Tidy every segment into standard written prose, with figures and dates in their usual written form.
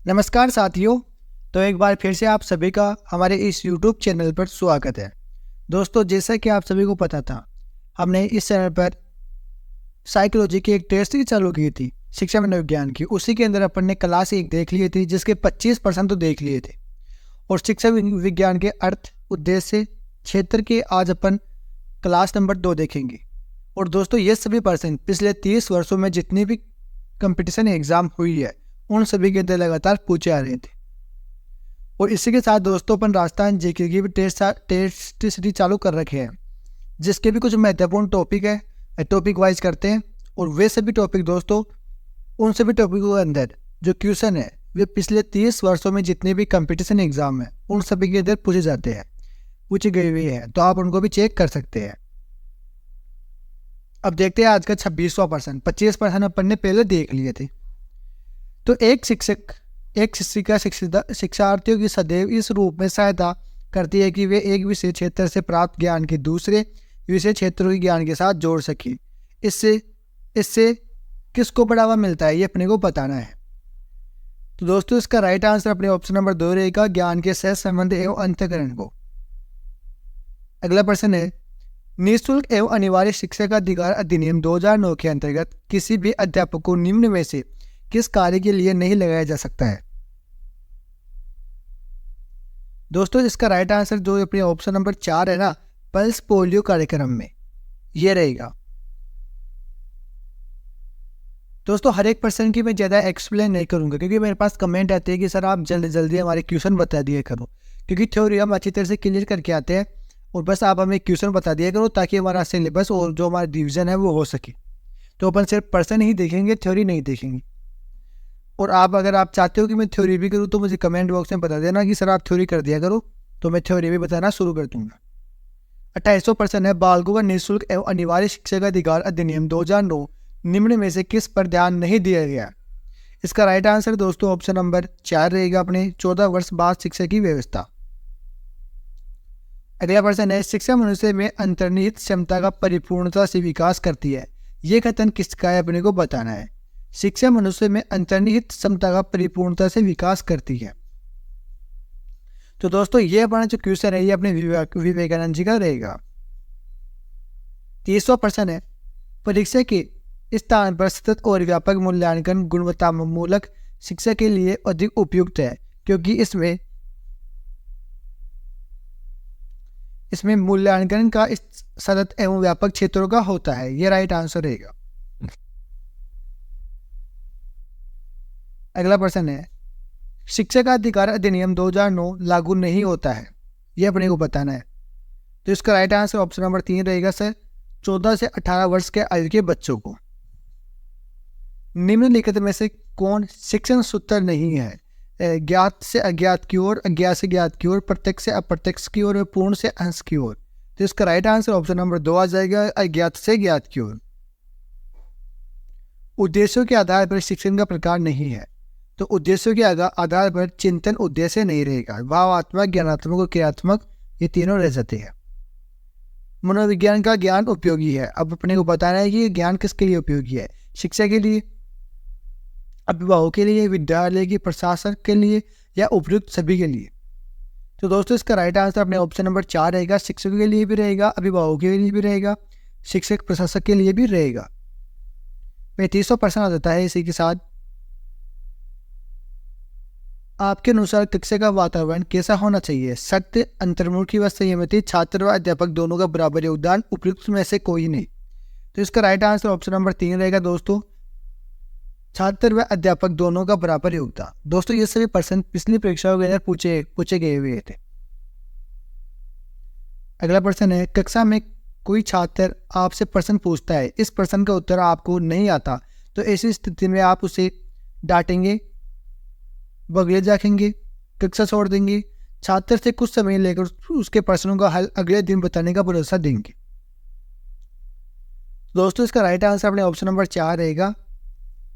नमस्कार साथियों। तो एक बार फिर से आप सभी का हमारे इस YouTube चैनल पर स्वागत है। दोस्तों, जैसा कि आप सभी को पता था, हमने इस चैनल पर साइकोलॉजी की एक टेस्ट ही चालू की थी, शिक्षा मनोविज्ञान की। उसी के अंदर अपन ने क्लास 1 देख लिए थी, जिसके 25% तो देख लिए थे। और शिक्षा विज्ञान के अर्थ, उद्देश्य, क्षेत्र के आज अपन क्लास नंबर 2 देखेंगे। और दोस्तों, ये सभी पर्सन पिछले 30 वर्षों में जितनी भी कंपटीशन एग्जाम हुई है, उन सभी के अंदर लगातार पूछे आ रहे थे। और इसी के साथ दोस्तों, अपन राजस्थान जीके की भी टेस्ट सीरीज चालू कर रखे हैं, जिसके भी कुछ महत्वपूर्ण टॉपिक है, टॉपिक वाइज करते हैं। और वे सभी टॉपिक दोस्तों, उन सभी टॉपिकों के अंदर जो क्वेश्चन है, वे पिछले 30 वर्षों में जितने भी कंपटीशन एग्जाम है, उन सभी के अंदर पूछे गए हुए हैं। तो आप उनको भी चेक कर सकते हैं। अब देखते हैं आज का 26वां प्रश्न। 25% अपन ने पहले देख लिए थे। तो एक शिक्षिका शिक्षार्थियों की सदैव इस रूप में सहायता करती है कि वे एक विशेष क्षेत्र से प्राप्त ज्ञान के दूसरे विशेष क्षेत्रों के ज्ञान के साथ जोड़ सके। इससे किसको बढ़ावा मिलता है, ये अपने को बताना है। तो दोस्तों, इसका राइट आंसर अपने ऑप्शन नंबर 2 रहेगा, ज्ञान के सह संबंध एवं अंतःकरण को। अगला प्रश्न है, निःशुल्क एवं अनिवार्य शिक्षा का अधिकार अधिनियम 2009 के अंतर्गत किसी भी अध्यापक को निम्न में से किस कार्य के लिए नहीं लगाया जा सकता है। दोस्तों, इसका राइट आंसर जो अपने ऑप्शन नंबर 4 है ना, पल्स पोलियो कार्यक्रम में, ये रहेगा। दोस्तों, हर एक पर्सन की मैं ज़्यादा एक्सप्लेन नहीं करूंगा, क्योंकि मेरे पास कमेंट आते हैं कि सर आप जल्दी जल्दी हमारे क्वेश्चन बता दिया करो, क्योंकि थ्योरी हम अच्छी तरह से क्लियर करके आते हैं। और बस आप हमें क्वेश्चन बता दिया करो, ताकि हमारा सिलेबस और जो हमारा डिवीजन है वो हो सके। तो अपन सिर्फ पर्सन ही देखेंगे, थ्योरी नहीं देखेंगे। और अगर आप चाहते हो कि मैं थ्योरी भी करूँ, तो मुझे कमेंट बॉक्स में बता देना कि सर आप थ्योरी कर दिया करो, तो मैं थ्योरी भी बताना शुरू कर दूंगा। 28% है, बालकों का निःशुल्क एवं अनिवार्य शिक्षा का अधिकार अधिनियम 2009 निम्न में से किस पर ध्यान नहीं दिया गया। इसका राइट आंसर दोस्तों ऑप्शन नंबर 4 रहेगा, अपने 14 वर्ष बाद शिक्षा की व्यवस्था। अगला प्रश्न है, शिक्षा मनुष्य में अंतर्निहित क्षमता का परिपूर्णता से विकास करती है। यह कथन किसका है, अपने को बताना है। शिक्षा मनुष्य में अंतर्निहित क्षमता का परिपूर्णता से विकास करती है। तो दोस्तों, ये अपना जो क्वेश्चन है, ये अपने विवेकानंद जी का रहेगा। 30वां प्रश्न है, परीक्षा के स्थान पर सतत और व्यापक मूल्यांकन गुणवत्तामूलक शिक्षा के लिए अधिक उपयुक्त है, क्योंकि इसमें मूल्यांकन का सतत एवं व्यापक क्षेत्रों का होता है। यह राइट आंसर रहेगा। अगला प्रश्न है, शिक्षा का अधिकार अधिनियम 2009 लागू नहीं होता है, यह अपने को बताना है। तो इसका राइट आंसर ऑप्शन नंबर 3 रहेगा सर, 14 से 18 वर्ष के आयु के बच्चों को। निम्नलिखित में से कौन शिक्षण सूत्र नहीं है। ज्ञात से अज्ञात की ओर, अज्ञात से ज्ञात की ओर, प्रत्यक्ष से अप्रत्यक्ष की ओर, पूर्ण से अंश की ओर। तो इसका राइट आंसर ऑप्शन नंबर 2 आ जाएगा, अज्ञात से ज्ञात की ओर। उद्देश्यों के आधार पर शिक्षण का प्रकार नहीं है। तो उद्देश्यों के आधार पर चिंतन उद्देश्य नहीं रहेगा। भावात्मक, ज्ञानात्मक और क्रियात्मक, ये तीनों रह जाते हैं। मनोविज्ञान का ज्ञान उपयोगी है। अब अपने को बताना है कि ये ज्ञान किसके लिए उपयोगी है। शिक्षा के लिए, अभिभावकों के लिए, विद्यालय की प्रशासक के लिए, या उपयुक्त सभी के लिए। तो दोस्तों, इसका राइट आंसर अपने ऑप्शन नंबर 4 रहेगा। शिक्षकों के लिए भी रहेगा, अभिभावकों के लिए भी रहेगा, शिक्षक प्रशासक के लिए भी रहेगा। 35वां प्रश्न आ जाता है इसी के साथ, आपके अनुसार कक्षा का वातावरण कैसा होना चाहिए। सत्य, अंतर्मुखी व संयमित, छात्र व अध्यापक दोनों का बराबर योगदान, उपयुक्त में से कोई नहीं। तो इसका राइट आंसर ऑप्शन नंबर 3 रहेगा दोस्तों, छात्र व अध्यापक दोनों का बराबर योगदान। दोस्तों, ये सभी प्रश्न पिछली परीक्षाओं के अंदर पूछे गए हुए थे। अगला प्रश्न है, कक्षा में कोई छात्र आपसे प्रश्न पूछता है, इस प्रश्न का उत्तर आपको नहीं आता, तो ऐसी स्थिति में आप उसे डांटेंगे, बगले जाखेंगे, कक्षा छोड़ देंगे, छात्र से कुछ समय लेकर उसके प्रश्नों का हल अगले दिन बताने का भरोसा देंगे। दोस्तों, इसका राइट आंसर अपने ऑप्शन नंबर 4 रहेगा।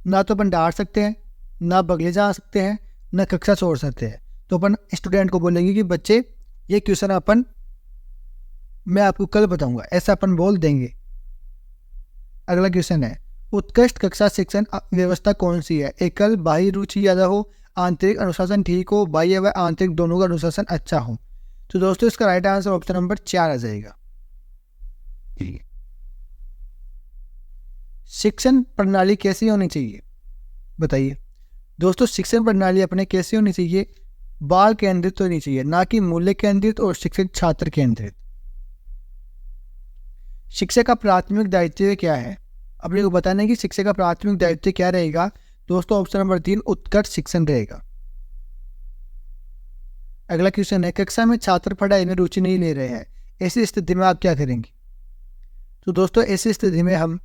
ना तो अपन डांट सकते हैं, ना बगले जा सकते हैं, ना कक्षा छोड़ सकते हैं। तो अपन स्टूडेंट को बोलेंगे कि बच्चे, ये क्वेश्चन मैं आपको कल बताऊंगा, ऐसा अपन बोल देंगे। अगला क्वेश्चन है, उत्कृष्ट कक्षा शिक्षण व्यवस्था कौन सी है। एकल, बाह्य रुचि ज्यादा हो, आंतरिक अनुशासन ठीक हो, बाह्य व आंतरिक दोनों का अनुशासन अच्छा हो। तो दोस्तों इसका राइट आंसर ऑप्शन नंबर 4 आ जाएगा। शिक्षण प्रणाली कैसी होनी चाहिए, बताइए दोस्तों। शिक्षण प्रणाली अपने कैसी होनी चाहिए, बाल केंद्रित होनी चाहिए, ना कि मूल्य केंद्रित और शिक्षित छात्र केंद्रित। शिक्षा का प्राथमिक दायित्व क्या है, अपने को बताना है कि शिक्षा का प्राथमिक दायित्व क्या रहेगा। दोस्तों ऑप्शन नंबर 3 उत्कर्ष शिक्षण रहेगा। अगला क्वेश्चन है, कक्षा में छात्र पढ़ाई में रुचि नहीं ले रहे हैं, ऐसी स्थिति में आप क्या करेंगे। तो दोस्तों ऐसी स्थिति में हम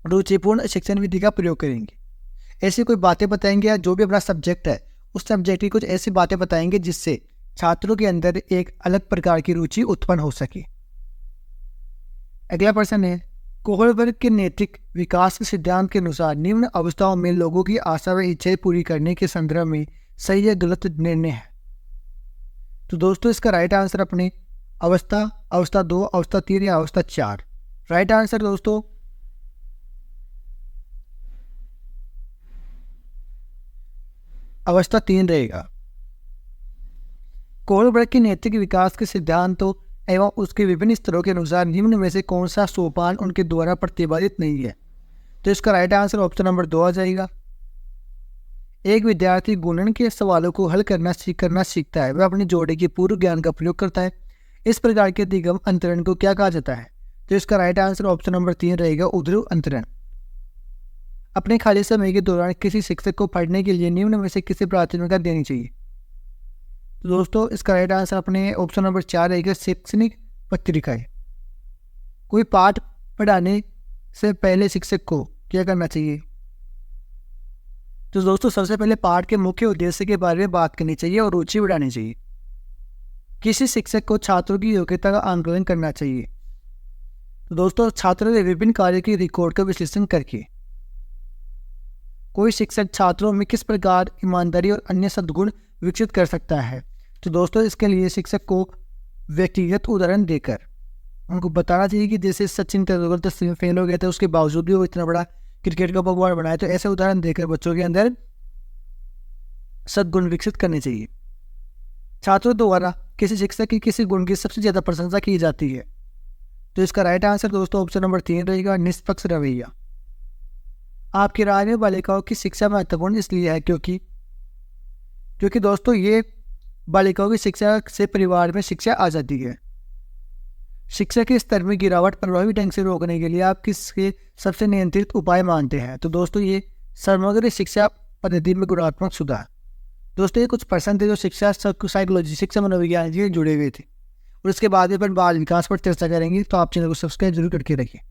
रुचिपूर्ण शिक्षण विधि का प्रयोग करेंगे। ऐसी कोई बातें बताएंगे या जो भी अपना सब्जेक्ट है उस सब्जेक्ट की कुछ ऐसी बातें बताएंगे जिससे छात्रों के अंदर एक अलग प्रकार की रुचि उत्पन्न हो सके। अगला प्रश्न है, कोहलबर्ग के नैतिक विकास के सिद्धांत के अनुसार निम्न अवस्थाओं में लोगों की आशा व इच्छाएं पूरी करने के संदर्भ में सही या गलत निर्णय है। तो दोस्तों इसका राइट आंसर अपने अवस्था 2, अवस्था 3 या अवस्था 4। राइट आंसर दोस्तों अवस्था 3 रहेगा। कोहलबर्ग के नैतिक विकास के सिद्धांतों एवं उसके विभिन्न स्तरों के अनुसार निम्न में से कौन सा सोपान उनके द्वारा प्रतिपादित नहीं है। तो इसका राइट आंसर ऑप्शन नंबर 2 आ जाएगा। एक विद्यार्थी गुणन के सवालों को हल करना सीखता है, वह अपने जोड़े के पूर्व ज्ञान का प्रयोग करता है। इस प्रकार के दिगम अंतरण को क्या कहा जाता है। तो इसका राइट आंसर ऑप्शन नंबर 3 रहेगा, उध्रुव अंतरण। अपने खाली समय के दौरान किसी शिक्षक को पढ़ने के लिए निम्न में से किसी प्राथमिकता देनी चाहिए। तो दोस्तों इसका राइट आंसर अपने ऑप्शन नंबर 4 रहेगा, शैक्षणिक पत्रिकाएं। कोई पाठ पढ़ाने से पहले शिक्षक को क्या करना चाहिए। तो दोस्तों सबसे पहले पाठ के मुख्य उद्देश्य के बारे में बात करनी चाहिए और रुचि बढ़ानी चाहिए। किसी शिक्षक को छात्रों की योग्यता का आंकलन करना चाहिए। तो दोस्तों छात्रों के विभिन्न कार्य की रिकॉर्ड का विश्लेषण करके कोई शिक्षक छात्रों में किस प्रकार ईमानदारी और अन्य सद्गुण विकसित कर सकता है। तो दोस्तों इसके लिए शिक्षक को व्यक्तिगत उदाहरण देकर उनको बताना चाहिए कि जैसे सचिन तेंदुलकर 10वीं में फेल हो गए थे, उसके बावजूद भी वो इतना बड़ा क्रिकेट का भगवान बनाया। तो ऐसे उदाहरण देकर बच्चों के अंदर सद्गुण विकसित करने चाहिए। छात्रों द्वारा किसी शिक्षक की किसी गुण की सबसे ज्यादा प्रशंसा की जाती है। तो इसका राइट आंसर दोस्तों ऑप्शन नंबर 3 रहेगा, निष्पक्ष रवैया। आपकी राय में बालिकाओं की शिक्षा महत्वपूर्ण इसलिए है क्योंकि दोस्तों ये बालिकाओं की शिक्षा से परिवार में शिक्षा आ जाती है। शिक्षा के स्तर में गिरावट प्रभावी ढंग से रोकने के लिए आप किसके सबसे नियंत्रित उपाय मानते हैं। तो दोस्तों ये समग्र शिक्षा पद्धति में गुणात्मक सुधार। दोस्तों ये कुछ प्रश्न थे जो शिक्षा साइकोलॉजी शिक्षा मनोविज्ञान से जुड़े हुए थे और उसके बाद में अपन बाल विकास पर चर्चा करेंगे। तो आप चैनल को सब्सक्राइब जरूर करके रखिए।